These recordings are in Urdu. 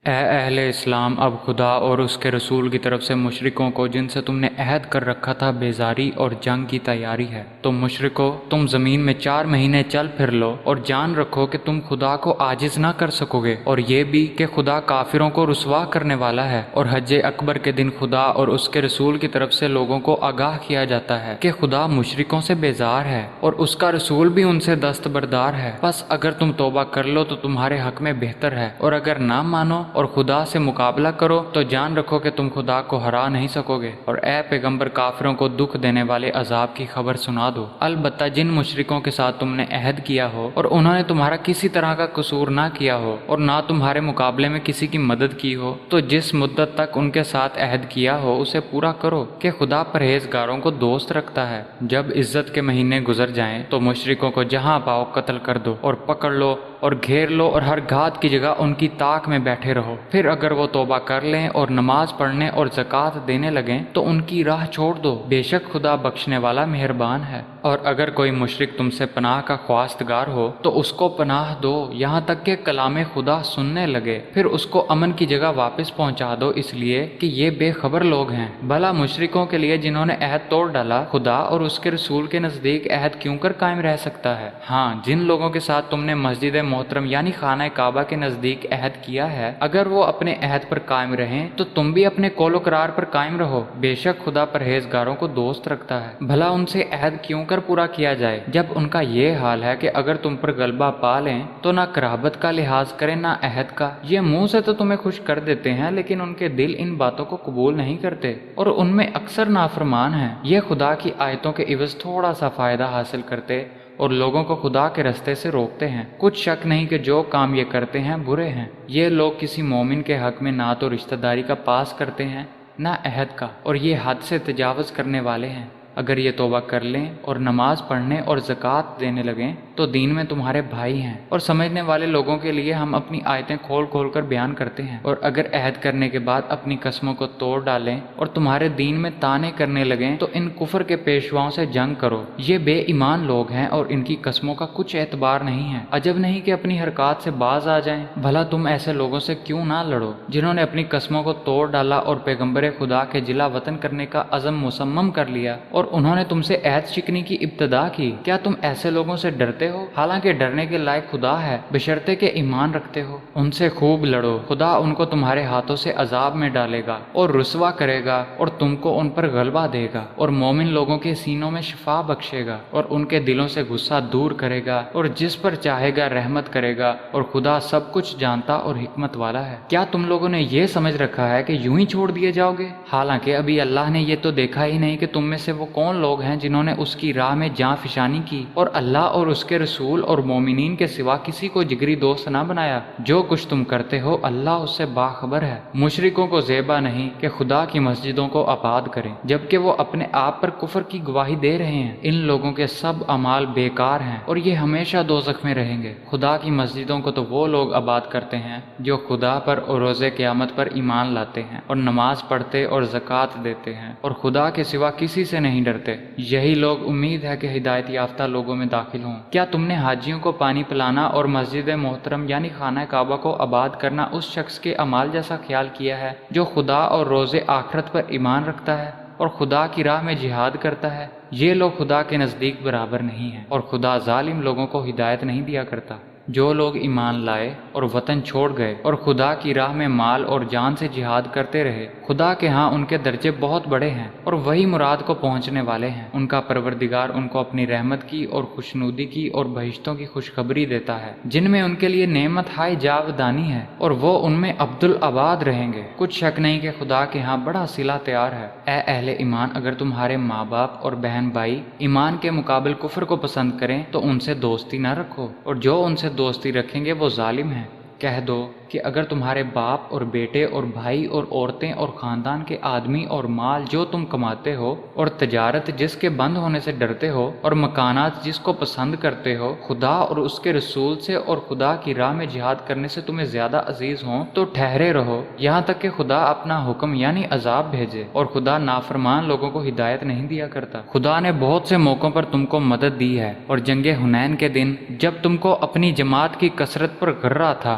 اے اہل اسلام، اب خدا اور اس کے رسول کی طرف سے مشرکوں کو جن سے تم نے عہد کر رکھا تھا بیزاری اور جنگ کی تیاری ہے۔ تم مشرکو، تم زمین میں 4 مہینے چل پھر لو اور جان رکھو کہ تم خدا کو عاجز نہ کر سکو گے، اور یہ بھی کہ خدا کافروں کو رسوا کرنے والا ہے۔ اور حج اکبر کے دن خدا اور اس کے رسول کی طرف سے لوگوں کو آگاہ کیا جاتا ہے کہ خدا مشرکوں سے بیزار ہے اور اس کا رسول بھی ان سے دستبردار ہے۔ بس اگر تم توبہ کر لو تو تمہارے حق میں بہتر ہے، اور اگر نہ مانو اور خدا سے مقابلہ کرو تو جان رکھو کہ تم خدا کو ہرا نہیں سکو گے۔ اور اے پیغمبر، کافروں کو دکھ دینے والے عذاب کی خبر سنا دو۔ البتہ جن مشرکوں کے ساتھ تم نے عہد کیا ہو اور انہوں نے تمہارا کسی طرح کا قصور نہ کیا ہو اور نہ تمہارے مقابلے میں کسی کی مدد کی ہو، تو جس مدت تک ان کے ساتھ عہد کیا ہو اسے پورا کرو کہ خدا پرہیزگاروں کو دوست رکھتا ہے۔ جب عزت کے مہینے گزر جائیں تو مشرکوں کو جہاں پاؤ قتل کر دو اور پکڑ لو اور گھیر لو، اور ہر گھات کی جگہ ان کی طاق میں بیٹھے رہو۔ پھر اگر وہ توبہ کر لیں اور نماز پڑھنے اور زکوٰۃ دینے لگیں تو ان کی راہ چھوڑ دو، بے شک خدا بخشنے والا مہربان ہے۔ اور اگر کوئی مشرک تم سے پناہ کا خواستگار ہو تو اس کو پناہ دو یہاں تک کہ کلام خدا سننے لگے، پھر اس کو امن کی جگہ واپس پہنچا دو، اس لیے کہ یہ بے خبر لوگ ہیں۔ بھلا مشرکوں کے لیے جنہوں نے عہد توڑ ڈالا، خدا اور اس کے رسول کے نزدیک عہد کیوں کر قائم رہ سکتا ہے؟ ہاں، جن لوگوں کے ساتھ تم نے مسجد محترم یعنی خانہ کعبہ کے نزدیک عہد کیا ہے، اگر وہ اپنے عہد پر قائم رہیں تو تم بھی اپنے قول و قرار پر قائم رہو، بے شک خدا پرہیزگاروں کو دوست رکھتا ہے۔ بھلا ان سے عہد کیوں کر پورا کیا جائے جب ان کا یہ حال ہے کہ اگر تم پر غلبہ پا لیں تو نہ قرابت کا لحاظ کریں نہ عہد کا۔ یہ منہ سے تو تمہیں خوش کر دیتے ہیں لیکن ان کے دل ان باتوں کو قبول نہیں کرتے اور ان میں اکثر نافرمان ہیں۔ یہ خدا کی آیتوں کے عوض تھوڑا سا فائدہ حاصل کرتے اور لوگوں کو خدا کے رستے سے روکتے ہیں۔ کچھ شک نہیں کہ جو کام یہ کرتے ہیں برے ہیں۔ یہ لوگ کسی مومن کے حق میں نہ تو رشتہ داری کا پاس کرتے ہیں نہ عہد کا، اور یہ حد سے تجاوز کرنے والے ہیں۔ اگر یہ توبہ کر لیں اور نماز پڑھنے اور زکوٰۃ دینے لگیں تو دین میں تمہارے بھائی ہیں، اور سمجھنے والے لوگوں کے لیے ہم اپنی آیتیں کھول کھول کر بیان کرتے ہیں۔ اور اگر عہد کرنے کے بعد اپنی قسموں کو توڑ ڈالیں اور تمہارے دین میں طعنے کرنے لگیں تو ان کفر کے پیشواؤں سے جنگ کرو، یہ بے ایمان لوگ ہیں اور ان کی قسموں کا کچھ اعتبار نہیں ہے۔ عجب نہیں کہ اپنی حرکات سے باز آ جائیں۔ بھلا تم ایسے لوگوں سے کیوں نہ لڑو جنہوں نے اپنی قسموں کو توڑ ڈالا اور پیغمبر خدا کے جلا وطن کرنے کا عزم مصمم کر لیا، اور انہوں نے تم سے عہد شکنی کی ابتدا کی۔ کیا تم ایسے لوگوں سے ڈرتے ہو؟ حالانکہ ڈرنے کے لائق خدا ہے، بشرطے کہ ایمان رکھتے ہو۔ ان سے خوب لڑو، خدا ان کو تمہارے ہاتھوں سے عذاب میں ڈالے گا اور رسوا کرے گا اور تم کو ان پر غلبہ دے گا، اور مومن لوگوں کے سینوں میں شفا بخشے گا اور ان کے دلوں سے غصہ دور کرے گا، اور جس پر چاہے گا رحمت کرے گا، اور خدا سب کچھ جانتا اور حکمت والا ہے۔ کیا تم لوگوں نے یہ سمجھ رکھا ہے کہ یوں ہی چھوڑ دیے جاؤ گے؟ حالانکہ ابھی اللہ نے یہ تو دیکھا ہی نہیں کہ تم میں سے وہ کون لوگ ہیں جنہوں نے اس کی راہ میں جاں فشانی کی اور اللہ اور اس کے رسول اور مومنین کے سوا کسی کو جگری دوست نہ بنایا۔ جو کچھ تم کرتے ہو اللہ اس سے باخبر ہے۔ مشرکوں کو زیبا نہیں کہ خدا کی مسجدوں کو آباد کریں جبکہ وہ اپنے آپ پر کفر کی گواہی دے رہے ہیں۔ ان لوگوں کے سب اعمال بیکار ہیں اور یہ ہمیشہ دوزخ میں رہیں گے۔ خدا کی مسجدوں کو تو وہ لوگ آباد کرتے ہیں جو خدا پر اور روز قیامت پر ایمان لاتے ہیں اور نماز پڑھتے اور زکوٰۃ دیتے ہیں اور خدا کے سوا کسی سے نہیں ڈرتے۔ یہی لوگ امید ہے کہ ہدایت یافتہ لوگوں میں داخل ہوں۔ کیا تم نے حاجیوں کو پانی پلانا اور مسجد محترم یعنی خانہ کعبہ کو آباد کرنا اس شخص کے اعمال جیسا خیال کیا ہے جو خدا اور روز آخرت پر ایمان رکھتا ہے اور خدا کی راہ میں جہاد کرتا ہے؟ یہ لوگ خدا کے نزدیک برابر نہیں ہیں، اور خدا ظالم لوگوں کو ہدایت نہیں دیا کرتا۔ جو لوگ ایمان لائے اور وطن چھوڑ گئے اور خدا کی راہ میں مال اور جان سے جہاد کرتے رہے، خدا کے ہاں ان کے درجے بہت بڑے ہیں اور وہی مراد کو پہنچنے والے ہیں۔ ان کا پروردگار ان کو اپنی رحمت کی اور خوشنودی کی اور بہشتوں کی خوشخبری دیتا ہے جن میں ان کے لیے نعمت ہائے جاودانی ہے، اور وہ ان میں عبدالآباد رہیں گے۔ کچھ شک نہیں کہ خدا کے ہاں بڑا صلہ تیار ہے۔ اے اہل ایمان، اگر تمہارے ماں باپ اور بہن بھائی ایمان کے مقابل کفر کو پسند کریں تو ان سے دوستی نہ رکھو، اور جو ان سے دوستی رکھیں گے وہ ظالم ہیں۔ کہہ دو کہ اگر تمہارے باپ اور بیٹے اور بھائی اور عورتیں اور خاندان کے آدمی اور مال جو تم کماتے ہو اور تجارت جس کے بند ہونے سے ڈرتے ہو اور مکانات جس کو پسند کرتے ہو خدا اور اس کے رسول سے اور خدا کی راہ میں جہاد کرنے سے تمہیں زیادہ عزیز ہوں تو ٹھہرے رہو یہاں تک کہ خدا اپنا حکم یعنی عذاب بھیجے، اور خدا نافرمان لوگوں کو ہدایت نہیں دیا کرتا۔ خدا نے بہت سے موقعوں پر تم کو مدد دی ہے، اور جنگ حنین کے دن جب تم کو اپنی جماعت کی کثرت پر غرہ تھا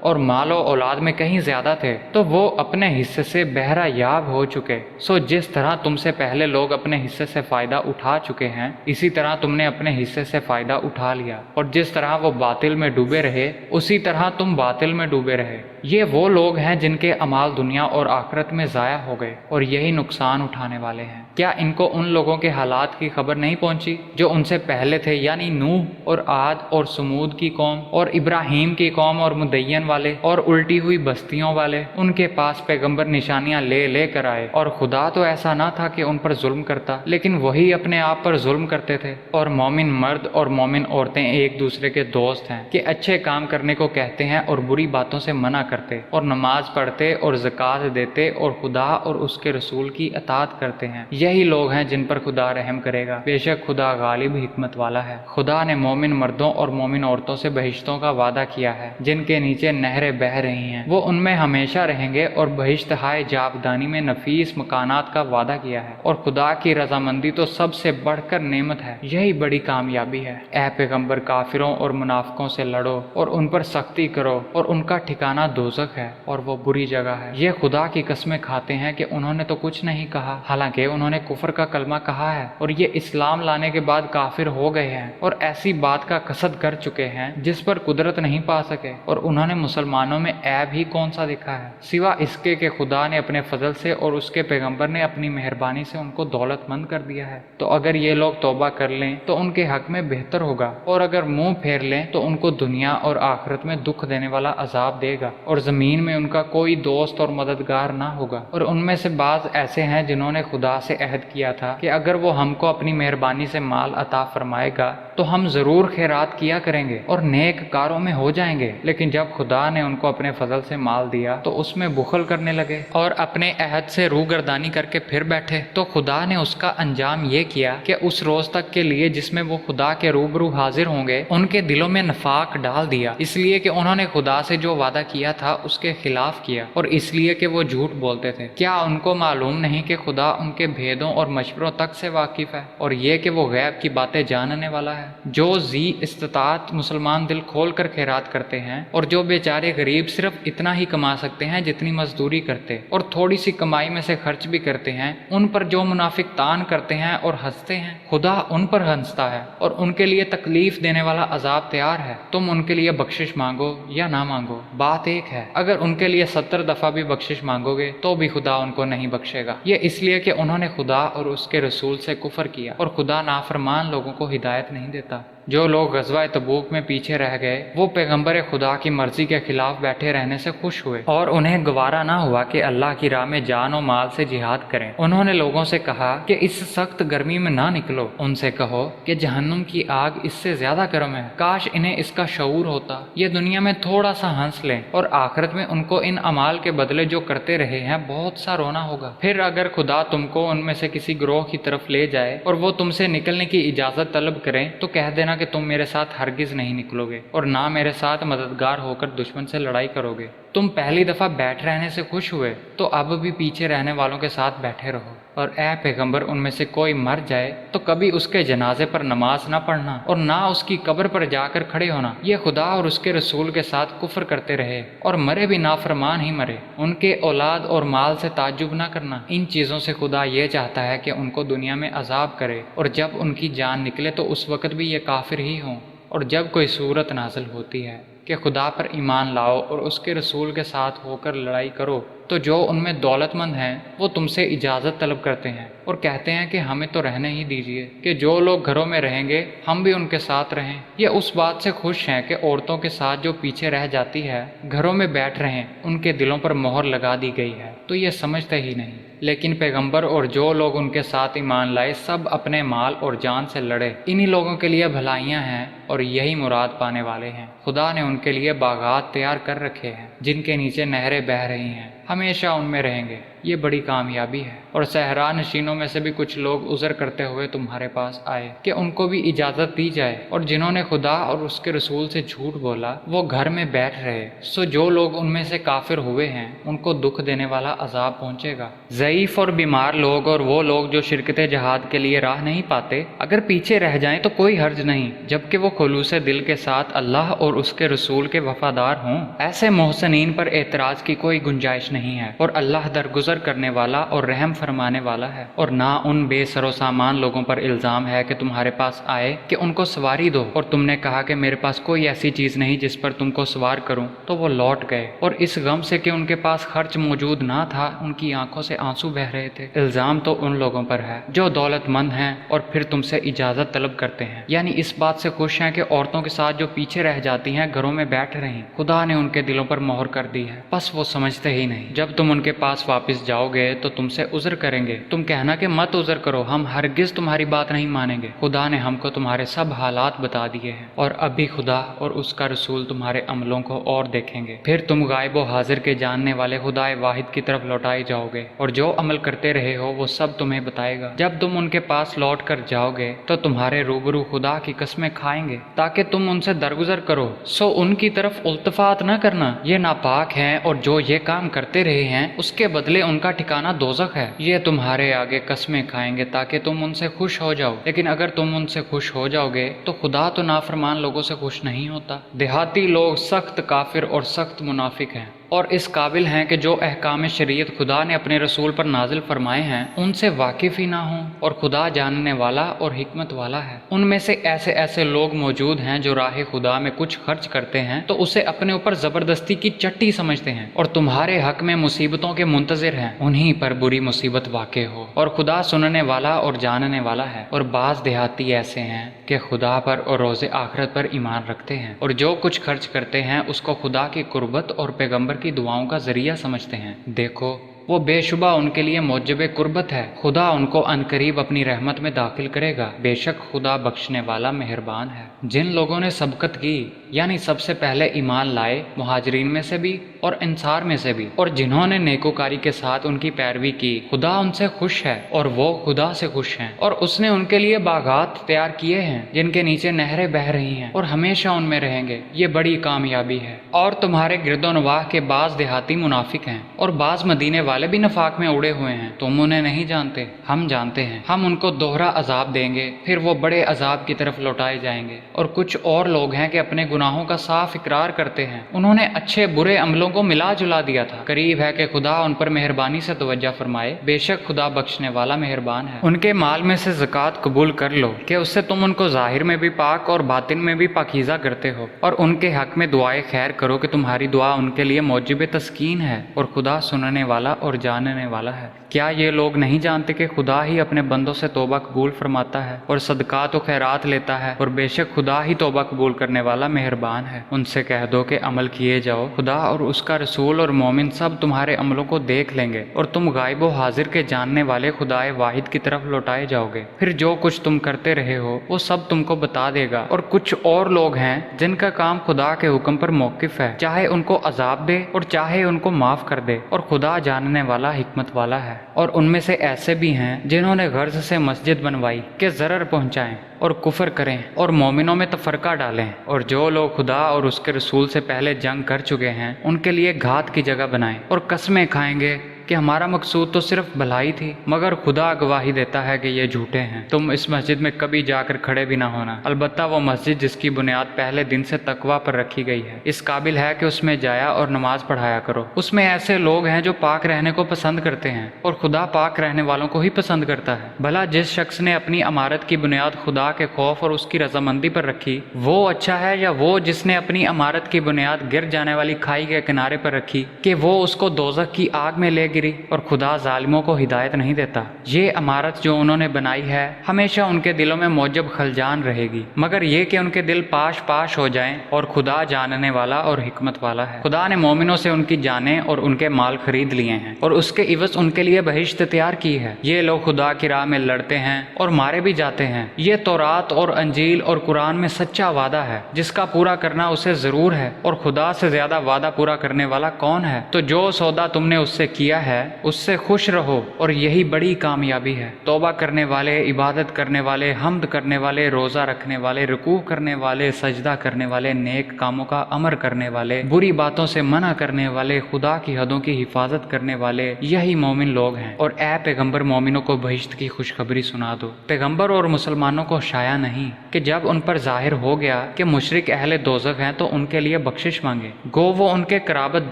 اور مال و اولاد میں کہیں زیادہ تھے تو وہ اپنے حصے سے بہرہ یاب ہو چکے۔ سو جس طرح تم سے پہلے لوگ اپنے حصے سے فائدہ اٹھا چکے ہیں، اسی طرح تم نے اپنے حصے سے فائدہ اٹھا لیا، اور جس طرح وہ باطل میں ڈوبے رہے اسی طرح تم باطل میں ڈوبے رہے۔ یہ وہ لوگ ہیں جن کے اعمال دنیا اور آخرت میں ضائع ہو گئے اور یہی نقصان اٹھانے والے ہیں۔ کیا ان کو ان لوگوں کے حالات کی خبر نہیں پہنچی جو ان سے پہلے تھے، یعنی نوح اور عاد اور سمود کی قوم اور ابراہیم کی قوم اور مدین والے اور الٹی ہوئی بستیوں والے؟ ان کے پاس پیغمبر نشانیاں لے لے کر آئے، اور خدا تو ایسا نہ تھا کہ ان پر ظلم کرتا، لیکن وہی اپنے آپ پر ظلم کرتے تھے۔ اور مومن مرد اور مومن عورتیں ایک دوسرے کے دوست ہیں کہ اچھے کام کرنے کو کہتے ہیں اور بری باتوں سے منع کرتے، اور نماز پڑھتے اور زکوٰۃ دیتے اور خدا اور اس کے رسول کی اطاعت کرتے ہیں۔ یہی لوگ ہیں جن پر خدا رحم کرے گا، بے شک خدا غالب حکمت والا ہے۔ خدا نے مومن مردوں اور مومن عورتوں سے بہشتوں کا وعدہ کیا ہے جن کے نیچے نہریں بہہ رہی ہیں، وہ ان میں ہمیشہ رہیں گے، اور بہشت ہائے جاودانی میں نفیس مکانات کا وعدہ کیا ہے، اور خدا کی رضامندی تو سب سے بڑھ کر نعمت ہے، یہی بڑی کامیابی ہے۔ اے پیغمبر، کافروں اور منافقوں سے لڑو اور ان پر سختی کرو، اور ان کا ٹھکانہ دوزخ ہے اور وہ بری جگہ ہے۔ یہ خدا کی قسمیں کھاتے ہیں کہ انہوں نے تو کچھ نہیں کہا، حالانکہ انہوں نے کفر کا کلمہ کہا ہے، اور یہ اسلام لانے کے بعد کافر ہو گئے ہیں اور ایسی بات کا قصد کر چکے ہیں جس پر قدرت نہیں پا سکے، اور انہوں نے مسلمانوں میں عیب ہی کون سا دیکھا ہے سوا اس کے کہ خدا نے اپنے فضل سے اور اس کے پیغمبر نے اپنی مہربانی سے ان کو دولت مند کر دیا ہے۔ تو اگر یہ لوگ توبہ کر لیں تو ان کے حق میں بہتر ہوگا، اور اگر منہ پھیر لیں تو ان کو دنیا اور آخرت میں دکھ دینے والا عذاب دے گا، اور زمین میں ان کا کوئی دوست اور مددگار نہ ہوگا۔ اور ان میں سے بعض ایسے ہیں جنہوں نے خدا سے عہد کیا تھا کہ اگر وہ ہم کو اپنی مہربانی سے مال عطا فرمائے گا تو ہم ضرور خیرات کیا کریں گے اور نیک کاروں میں ہو جائیں گے، لیکن جب خدا نے ان کو اپنے فضل سے مال دیا تو اس میں بخل کرنے لگے اور اپنے عہد سے روگردانی کر کے پھر بیٹھے، تو خدا نے اس کا انجام یہ کیا کہ اس روز تک کے لیے جس میں وہ خدا کے روبرو حاضر ہوں گے ان کے دلوں میں نفاق ڈال دیا، اس لیے کہ انہوں نے خدا سے جو وعدہ کیا تھا اس کے خلاف کیا، اور اس لیے کہ وہ جھوٹ بولتے تھے۔ کیا ان کو معلوم نہیں کہ خدا ان کے بھیدوں اور مشوروں تک سے واقف ہے، اور یہ کہ وہ غیب کی باتیں جاننے والا ہے؟ جو ذی استطاعت مسلمان دل کھول کر خیرات کرتے ہیں، اور جو بیچارے غریب صرف اتنا ہی کما سکتے ہیں جتنی مزدوری کرتے اور تھوڑی سی کمائی میں سے خرچ بھی کرتے ہیں، ان پر جو منافق تان کرتے ہیں اور ہنستے ہیں، خدا ان پر ہنستا ہے اور ان کے لیے تکلیف دینے والا عذاب تیار ہے۔ تم ان کے لیے بخشش مانگو یا نہ مانگو، بات ایک ہے، اگر ان کے لیے 70 دفعہ بھی بخشش مانگو گے تو بھی خدا ان کو نہیں بخشے گا۔ یہ اس لیے کہ انہوں نے خدا اور اس کے رسول سے کفر کیا، اور خدا نافرمان لوگوں کو ہدایت نہیں دیتا۔ جو لوگ غزوہ تبوک میں پیچھے رہ گئے وہ پیغمبر خدا کی مرضی کے خلاف بیٹھے رہنے سے خوش ہوئے، اور انہیں گوارا نہ ہوا کہ اللہ کی راہ میں جان و مال سے جہاد کریں۔ انہوں نے لوگوں سے کہا کہ اس سخت گرمی میں نہ نکلو، ان سے کہو کہ جہنم کی آگ اس سے زیادہ گرم ہے، کاش انہیں اس کا شعور ہوتا، یہ دنیا میں تھوڑا سا ہنس لیں اور آخرت میں ان کو ان اعمال کے بدلے جو کرتے رہے ہیں بہت سا رونا ہوگا۔ پھر اگر خدا تم کو ان میں سے کسی گروہ کی طرف لے جائے اور وہ تم سے نکلنے کی اجازت طلب کریں تو کہہ دینا کہ تم میرے ساتھ ہرگز نہیں نکلو گے اور نہ میرے ساتھ مددگار ہو کر دشمن سے لڑائی کرو گے۔ تم پہلی دفعہ بیٹھ رہنے سے خوش ہوئے تو اب بھی پیچھے رہنے والوں کے ساتھ بیٹھے رہو، اور اے پیغمبر ان میں سے کوئی مر جائے تو کبھی اس کے جنازے پر نماز نہ پڑھنا اور نہ اس کی قبر پر جا کر کھڑے ہونا۔ یہ خدا اور اس کے رسول کے ساتھ کفر کرتے رہے اور مرے بھی نافرمان ہی مرے۔ ان کے اولاد اور مال سے تعجب نہ کرنا، ان چیزوں سے خدا یہ چاہتا ہے کہ ان کو دنیا میں عذاب کرے، اور جب ان کی جان نکلے تو اس وقت بھی یہ کافر ہی ہوں۔ اور جب کوئی صورت نازل ہوتی ہے کہ خدا پر ایمان لاؤ اور اس کے رسول کے ساتھ ہو کر لڑائی کرو، تو جو ان میں دولت مند ہیں وہ تم سے اجازت طلب کرتے ہیں اور کہتے ہیں کہ ہمیں تو رہنے ہی دیجیے، کہ جو لوگ گھروں میں رہیں گے ہم بھی ان کے ساتھ رہیں۔ یہ اس بات سے خوش ہیں کہ عورتوں کے ساتھ جو پیچھے رہ جاتی ہے گھروں میں بیٹھ رہیں، ان کے دلوں پر مہر لگا دی گئی ہے، تو یہ سمجھتے ہی نہیں۔ لیکن پیغمبر اور جو لوگ ان کے ساتھ ایمان لائے سب اپنے مال اور جان سے لڑے، انہی لوگوں کے لیے بھلائیاں ہیں اور یہی مراد پانے والے ہیں۔ خدا نے ان کے لیے باغات تیار کر رکھے ہیں جن کے نیچے نہریں بہہ رہی ہیں، ہمیشہ ان میں رہیں گے۔ یہ بڑی کامیابی ہے۔ اور صحرا نشینوں میں سے بھی کچھ لوگ عذر کرتے ہوئے تمہارے پاس آئے کہ ان کو بھی اجازت دی جائے، اور جنہوں نے خدا اور اس کے رسول سے جھوٹ بولا وہ گھر میں بیٹھ رہے۔ سو جو لوگ ان میں سے کافر ہوئے ہیں ان کو دکھ دینے والا عذاب پہنچے گا۔ ضعیف اور بیمار لوگ اور وہ لوگ جو شرکت جہاد کے لیے راہ نہیں پاتے اگر پیچھے رہ جائیں تو کوئی حرج نہیں، جبکہ وہ خلوص دل کے ساتھ اللہ اور اس کے رسول کے وفادار ہوں۔ ایسے محسنین پر اعتراض کی کوئی گنجائش نہیں ہے، اور اللہ درگزر کرنے والا اور رحم فرمانے والا ہے۔ اور نہ ان بے سر و سامان لوگوں پر الزام ہے کہ تمہارے پاس آئے کہ ان کو سواری دو، اور تم نے کہا کہ میرے پاس کوئی ایسی چیز نہیں جس پر تم کو سوار کروں، تو وہ لوٹ گئے، اور اس غم سے کہ ان کے پاس خرچ موجود نہ تھا ان کی آنکھوں سے آنسو بہہ رہے تھے۔ الزام تو ان لوگوں پر ہے جو دولت مند ہیں اور پھر تم سے اجازت طلب کرتے ہیں، یعنی اس بات سے خوش ہیں کہ عورتوں کے ساتھ جو پیچھے رہ جاتی ہیں گھروں میں بیٹھ رہیں۔ خدا نے ان کے دلوں پر مہر کر دی ہے، بس وہ سمجھتے ہی نہیں۔ جب تم ان کے پاس واپس جاؤ گے تو تم سے عذر کریں گے، تم کہنا کہ مت عذر کرو، ہم ہرگز تمہاری بات نہیں مانیں گے۔ خدا نے ہم کو تمہارے سب حالات بتا دیے ہیں، اور ابھی خدا اور اس کا رسول تمہارے عملوں کو اور دیکھیں گے۔ پھر تم غائب و حاضر کے جاننے والے خدا واحد کی طرف لوٹائے جاؤ گے، اور جو عمل کرتے رہے ہو وہ سب تمہیں بتائے گا۔ جب تم ان کے پاس لوٹ کر جاؤ گے تو تمہارے روبرو خدا کی قسمیں کھائیں گے تاکہ تم ان سے درگزر کرو، سو ان کی طرف التفات نہ کرنا، یہ ناپاک ہیں، اور جو یہ کام کرتے رہے ہیں اس کے بدلے ان کا ٹھکانہ دوزخ ہے۔ یہ تمہارے آگے قسمیں کھائیں گے تاکہ تم ان سے خوش ہو جاؤ، لیکن اگر تم ان سے خوش ہو جاؤ گے تو خدا تو نافرمان لوگوں سے خوش نہیں ہوتا۔ دیہاتی لوگ سخت کافر اور سخت منافق ہیں، اور اس قابل ہیں کہ جو احکام شریعت خدا نے اپنے رسول پر نازل فرمائے ہیں ان سے واقف ہی نہ ہوں، اور خدا جاننے والا اور حکمت والا ہے۔ ان میں سے ایسے لوگ موجود ہیں جو راہ خدا میں کچھ خرچ کرتے ہیں تو اسے اپنے اوپر زبردستی کی چٹی سمجھتے ہیں، اور تمہارے حق میں مصیبتوں کے منتظر ہیں، انہی پر بری مصیبت واقع ہو۔ اور خدا سننے والا اور جاننے والا ہے۔ اور بعض دیہاتی ایسے ہیں کہ خدا پر اور روز آخرت پر ایمان رکھتے ہیں، اور جو کچھ خرچ کرتے ہیں اس کو خدا کی قربت اور پیغمبر کی دعاؤں کا ذریعہ سمجھتے ہیں۔ دیکھو وہ بے شبہ ان کے لیے موجب قربت ہے، خدا ان کو عنقریب اپنی رحمت میں داخل کرے گا، بے شک خدا بخشنے والا مہربان ہے۔ جن لوگوں نے سبقت کی یعنی سب سے پہلے ایمان لائے، مہاجرین میں سے بھی اور انصار میں سے بھی، اور جنہوں نے نیکوکاری کے ساتھ ان کی پیروی کی، خدا ان سے خوش ہے اور وہ خدا سے خوش ہیں، اور اس نے ان کے لیے باغات تیار کیے ہیں جن کے نیچے نہریں بہہ رہی ہیں، اور ہمیشہ ان میں رہیں گے۔ یہ بڑی کامیابی ہے۔ اور تمہارے گرد و نواح کے بعض دیہاتی منافق ہیں، اور بعض مدینے والے بھی نفاق میں اڑے ہوئے ہیں، تم انہیں نہیں جانتے، ہم جانتے ہیں۔ ہم ان کو دوہرا عذاب دیں گے، پھر وہ بڑے عذاب کی طرف لوٹائے جائیں گے۔ اور کچھ اور لوگ ہیں کہ اپنے گناہوں کا صاف اقرار کرتے ہیں، انہوں نے اچھے برے عملوں کو ملا جلا دیا تھا، قریب ہے کہ خدا ان پر مہربانی سے توجہ فرمائے، بے شک خدا بخشنے والا مہربان ہے۔ ان کے مال میں سے زکوٰۃ قبول کر لو کہ اس سے تم ان کو ظاہر میں بھی پاک اور باطن میں بھی پاکیزہ کرتے ہو، اور ان کے حق میں دعائے خیر کرو کہ تمہاری دعا ان کے لیے موجب تسکین ہے، اور خدا سننے والا اور جاننے والا ہے۔ کیا یہ لوگ نہیں جانتے کہ خدا ہی اپنے بندوں سے توبہ قبول فرماتا ہے اور صدقات و خیرات لیتا ہے، اور بے شک خدا ہی توبہ قبول کرنے والا مہربان ہے۔ ان سے کہہ دو کہ عمل کیے جاؤ، خدا اور اس کا رسول اور مومن سب تمہارے عملوں کو دیکھ لیں گے، اور تم غائب و حاضر کے جاننے والے خدائے واحد کی طرف لوٹائے جاؤ گے، پھر جو کچھ تم کرتے رہے ہو وہ سب تم کو بتا دے گا۔ اور کچھ اور لوگ ہیں جن کا کام خدا کے حکم پر موقف ہے، چاہے ان کو عذاب دے اور چاہے ان کو معاف کر دے، اور خدا جاننے والا حکمت والا ہے۔ اور ان میں سے ایسے بھی ہیں جنہوں نے غرض سے مسجد بنوائی کہ ضرر پہنچائیں اور کفر کریں اور مومنوں میں تفرقہ ڈالیں، اور جو لوگ خدا اور اس کے رسول سے پہلے جنگ کر چکے ہیں ان کے لیے گھات کی جگہ بنائیں، اور قسمیں کھائیں گے کہ ہمارا مقصود تو صرف بھلائی تھی، مگر خدا گواہی دیتا ہے کہ یہ جھوٹے ہیں۔ تم اس مسجد میں کبھی جا کر کھڑے بھی نہ ہونا، البتہ وہ مسجد جس کی بنیاد پہلے دن سے تقویٰ پر رکھی گئی ہے، اس قابل ہے کہ اس میں جایا اور نماز پڑھایا کرو۔ اس میں ایسے لوگ ہیں جو پاک رہنے کو پسند کرتے ہیں، اور خدا پاک رہنے والوں کو ہی پسند کرتا ہے۔ بھلا جس شخص نے اپنی عمارت کی بنیاد خدا کے خوف اور اس کی رضامندی پر رکھی وہ اچھا ہے، یا وہ جس نے اپنی عمارت کی بنیاد گر جانے والی کھائی کے کنارے پر رکھی کہ وہ اس کو دوزخ کی آگ میں لے گری؟ اور خدا ظالموں کو ہدایت نہیں دیتا۔ یہ عمارت جو انہوں نے بنائی ہے ہمیشہ ان کے دلوں میں موجب خلجان رہے گی، مگر یہ کہ ان کے دل پاش پاش ہو جائیں، اور خدا جاننے والا اور حکمت والا ہے۔ خدا نے مومنوں سے ان کی جانیں اور ان کے مال خرید لیے ہیں، اور اس کے عوض ان کے لیے بہشت تیار کی ہے۔ یہ لوگ خدا کی راہ میں لڑتے ہیں اور مارے بھی جاتے ہیں۔ یہ تورات اور انجیل اور قرآن میں سچا وعدہ ہے جس کا پورا کرنا اسے ضرور ہے، اور خدا سے زیادہ وعدہ پورا کرنے والا کون ہے؟ تو جو سودا تم نے اس سے کیا ہے اس سے خوش رہو اور یہی بڑی کامیابی ہے۔ توبہ کرنے والے، عبادت کرنے والے، حمد کرنے والے، روزہ رکھنے والے، رکوع کرنے والے، سجدہ کرنے والے، نیک کاموں کا امر کرنے والے، بری باتوں سے منع کرنے والے، خدا کی حدوں کی حفاظت کرنے والے، یہی مومن لوگ ہیں۔ اور اے پیغمبر، مومنوں کو بہشت کی خوشخبری سنا دو۔ پیغمبر اور مسلمانوں کو شایع نہیں کہ جب ان پر ظاہر ہو گیا کہ مشرک اہل دوزخ ہیں تو ان کے لیے بخشش مانگے، گو وہ ان کے قرابت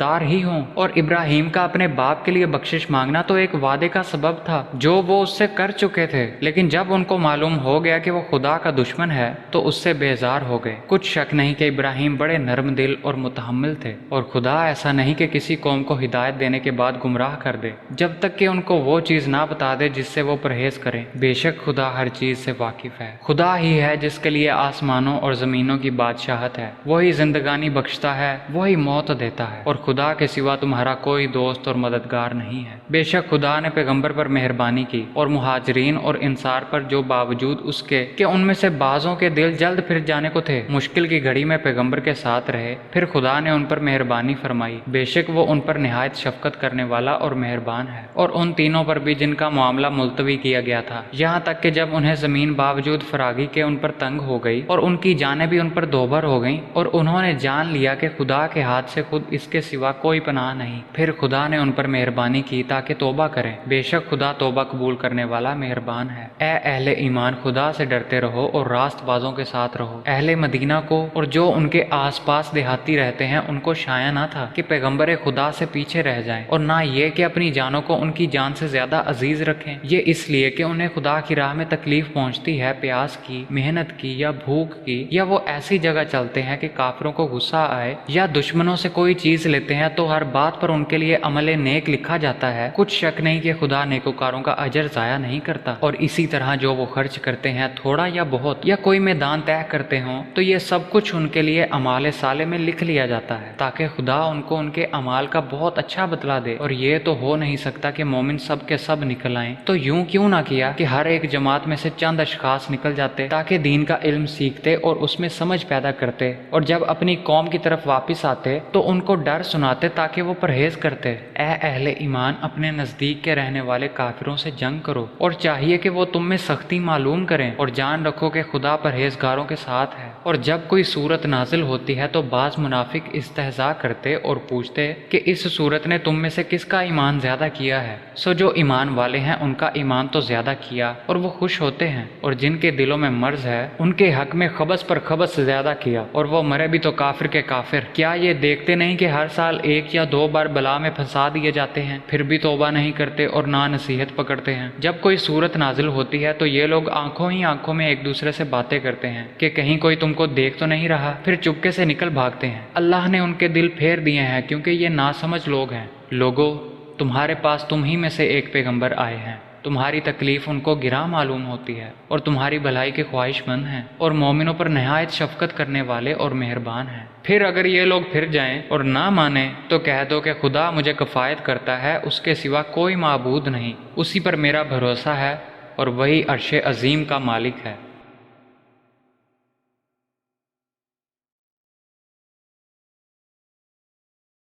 دار ہی ہوں۔ اور ابراہیم کا اپنے باپ کے لیے بخشش مانگنا تو ایک وعدے کا سبب تھا جو وہ اس سے کر چکے تھے، لیکن جب ان کو معلوم ہو گیا کہ وہ خدا کا دشمن ہے تو اس سے بیزار ہو گئے۔ کچھ شک نہیں کہ ابراہیم بڑے نرم دل اور متحمل تھے، اور خدا ایسا نہیں کہ کسی قوم کو ہدایت دینے کے بعد گمراہ کر دے جب تک کہ ان کو وہ چیز نہ بتا دے جس سے وہ پرہیز کریں۔ بے شک خدا ہر چیز سے واقف ہے۔ خدا ہی ہے جس کے لیے آسمانوں اور زمینوں کی بادشاہت ہے، وہی زندگانی بخشتا ہے، وہی موت دیتا ہے، اور خدا کے سوا تمہارا کوئی دوست اور مددگار نہیں ہے۔ بے شک خدا نے پیغمبر پر مہربانی کی اور مہاجرین اور انصار پر جو باوجود اس کے کہ ان میں سے بعضوں کے دل جلد پھر جانے کو تھے، مشکل کی گھڑی میں پیغمبر کے ساتھ رہے، پھر خدا نے ان پر مہربانی فرمائی۔ بے شک وہ ان پر نہایت شفقت کرنے والا اور مہربان ہے۔ اور ان تینوں پر بھی جن کا معاملہ ملتوی کیا گیا تھا، یہاں تک کہ جب انہیں زمین باوجود فراگی کے ان پر تنگ ہو گئی اور ان کی جانیں بھی ان پر دوبھر ہو گئیں، اور انہوں نے جان لیا کہ خدا کے ہاتھ سے خود اس کے سوا کوئی پناہ نہیں، پھر خدا نے ان پر مہربانی کی تاکہ توبہ کریں۔ بے شک خدا توبہ قبول کرنے والا مہربان ہے۔ اے اہل ایمان، خدا سے ڈرتے رہو اور راست بازوں کے ساتھ رہو۔ اہل مدینہ کو اور جو ان کے آس پاس دیہاتی رہتے ہیں ان کو شایع نہ تھا کہ پیغمبر خدا سے پیچھے رہ جائیں، اور نہ یہ کہ اپنی جانوں کو ان کی جان سے زیادہ عزیز رکھیں، یہ اس لیے کہ انہیں خدا کی راہ میں تکلیف پہنچتی ہے، پیاس کی، محنت کی یا بھوک کی، یا وہ ایسی جگہ چلتے ہیں کہ کافروں کو غصہ آئے، یا دشمنوں سے کوئی چیز لیتے ہیں تو ہر بات پر ان کے لیے عمل نیک لکھا جاتا ہے۔ کچھ شک نہیں کہ خدا نیکوکاروں کا اجر ضائع نہیں کرتا۔ اور اسی طرح جو وہ خرچ کرتے ہیں، تھوڑا یا بہت یا کوئی میدان طے کرتے ہوں، تو یہ سب کچھ ان کے لیے اعمال صالح میں لکھ لیا جاتا ہے تاکہ خدا ان کو ان کے اعمال کا بہت اچھا بدلہ دے۔ اور یہ تو ہو نہیں سکتا کہ مومن سب کے سب نکل آئیں، تو یوں کیوں نہ کیا کہ ہر ایک جماعت میں سے چند اشخاص نکل جاتے تاکہ دین کا علم سیکھتے اور اس میں سمجھ پیدا کرتے، اور جب اپنی قوم کی طرف واپس آتے تو ان کو ڈر سناتے تاکہ وہ پرہیز کرتے۔ اے اہل ایمان، اپنے نزدیک کے رہنے والے کافروں سے جنگ کرو، اور چاہیے کہ وہ تم میں سختی معلوم کریں، اور جان رکھو کہ خدا پرہیزگاروں کے ساتھ ہے۔ اور جب کوئی صورت نازل ہوتی ہے تو بعض منافق استہزاء کرتے اور پوچھتے کہ اس صورت نے تم میں سے کس کا ایمان زیادہ کیا ہے؟ سو جو ایمان والے ہیں ان کا ایمان تو زیادہ کیا، اور وہ خوش ہوتے ہیں، اور جن کے دلوں میں مرض ہے ان کے حق میں خبث پر خبث زیادہ کیا، اور وہ مرے بھی تو کافر کے کافر۔ کیا یہ دیکھتے نہیں کہ ہر سال 1 یا 2 بار بلا میں پھنسا دیے جاتے ہیں، پھر بھی توبہ نہیں کرتے اور نہ نصیحت پکڑتے ہیں؟ جب کوئی صورت نازل ہوتی ہے تو یہ لوگ آنکھوں ہی آنکھوں میں ایک دوسرے سے باتیں کرتے ہیں کہ کہیں کوئی تم کو دیکھ تو نہیں رہا، پھر چپکے سے نکل بھاگتے ہیں۔ اللہ نے ان کے دل پھیر دیے ہیں کیونکہ یہ ناسمجھ لوگ ہیں۔ لوگو، تمہارے پاس تم ہی میں سے ایک پیغمبر آئے ہیں، تمہاری تکلیف ان کو گراں معلوم ہوتی ہے اور تمہاری بھلائی کے خواہش مند ہیں، اور مومنوں پر نہایت شفقت کرنے والے اور مہربان ہیں۔ پھر اگر یہ لوگ پھر جائیں اور نہ مانیں تو کہہ دو کہ خدا مجھے کفایت کرتا ہے، اس کے سوا کوئی معبود نہیں، اسی پر میرا بھروسہ ہے اور وہی عرش عظیم کا مالک ہے۔